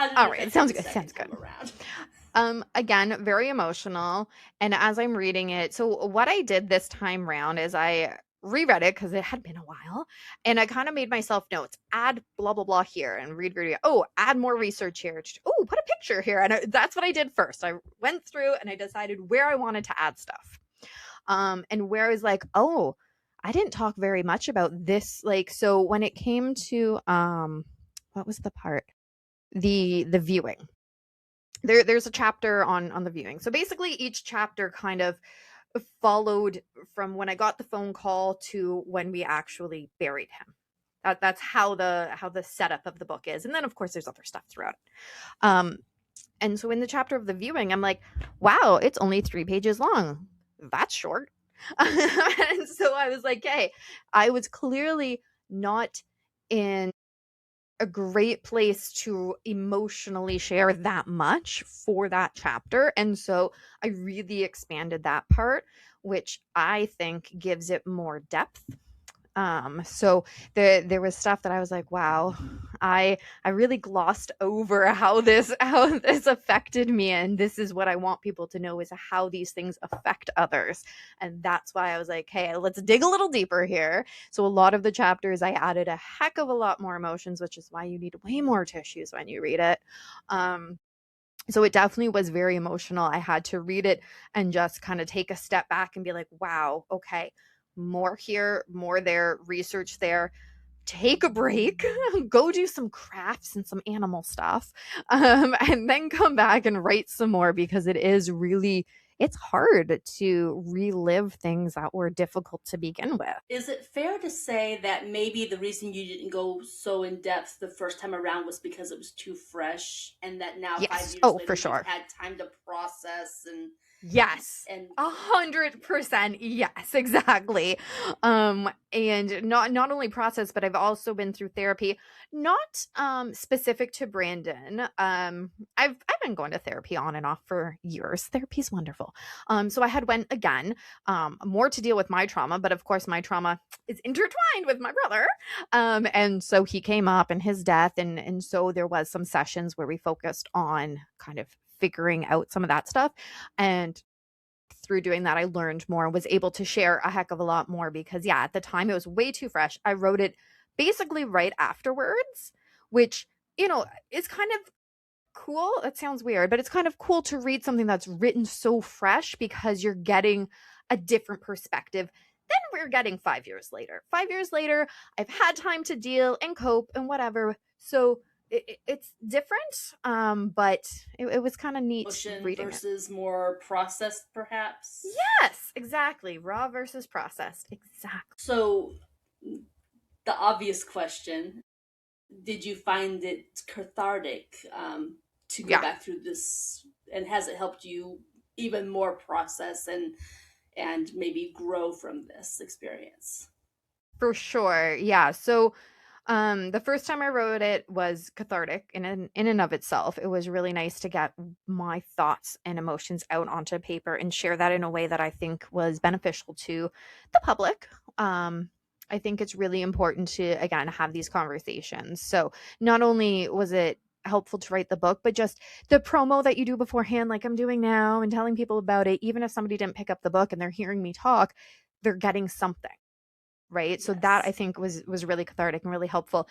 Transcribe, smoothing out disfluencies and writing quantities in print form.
did All it right, it affect you sounds the good. second Sounds time good. around? Again, very emotional. And as I'm reading it, so what I did this time round is I reread it because it had been a while, and I kind of made myself notes. Add blah blah blah here, and read. Oh, add more research here. Oh, put a picture here, and that's what I did first. I went through and I decided where I wanted to add stuff. And where I was like, oh, I didn't talk very much about this. Like, so when it came to what was the part? The viewing, there's a chapter on the viewing. So basically each chapter kind of followed from when I got the phone call to when we actually buried him. That's how the setup of the book is. And then of course there's other stuff throughout it. Um and so in the chapter of the viewing, I'm like, wow, it's only 3 pages long. That's short. And so I was like, hey, I was clearly not in a great place to emotionally share that much for that chapter. And so I really expanded that part, which I think gives it more depth. So there was stuff that I was like, wow, I really glossed over how this affected me, and this is what I want people to know is how these things affect others. And that's why I was like, hey, let's dig a little deeper here. So a lot of the chapters I added a heck of a lot more emotions, which is why you need way more tissues when you read it. So it definitely was very emotional. I had to read it and just kind of take a step back and be like, wow, okay, more here, more there, research there. Take a break, go do some crafts and some animal stuff, and then come back and write some more because it's hard to relive things that were difficult to begin with. Is it fair to say that maybe the reason you didn't go so in depth the first time around was because it was too fresh, and that now five Yes. years Oh, later for you've sure. had time to process Yes. and 100%. Yes, exactly. And not only process, but I've also been through therapy, not specific to Brandon. I've been going to therapy on and off for years. Therapy's wonderful. So I had went again, more to deal with my trauma, but of course my trauma is intertwined with my brother. And so he came up and his death, and so there was some sessions where we focused on kind of figuring out some of that stuff. And through doing that, I learned more, was able to share a heck of a lot more because, yeah, at the time it was way too fresh. I wrote it basically right afterwards, which, is kind of cool. It sounds weird, but it's kind of cool to read something that's written so fresh because you're getting a different perspective than we're getting 5 years later. 5 years later, I've had time to deal and cope and whatever. So it's different, but it was kind of neat emotion reading it. versus more processed, perhaps? Yes, exactly. Raw versus processed. Exactly. So, the obvious question, did you find it cathartic to go Yeah, back through this? And has it helped you even more process and maybe grow from this experience? for sure. Yeah. So the first time I wrote it was cathartic in and of itself. It was really nice to get my thoughts and emotions out onto paper and share that in a way that I think was beneficial to the public. I think it's really important to again have these conversations. So not only was it helpful to write the book, but just the promo that you do beforehand, like I'm doing now, and telling people about it, even if somebody didn't pick up the book and they're hearing me talk, they're getting something, right? So that I Yes. think was really cathartic and really helpful.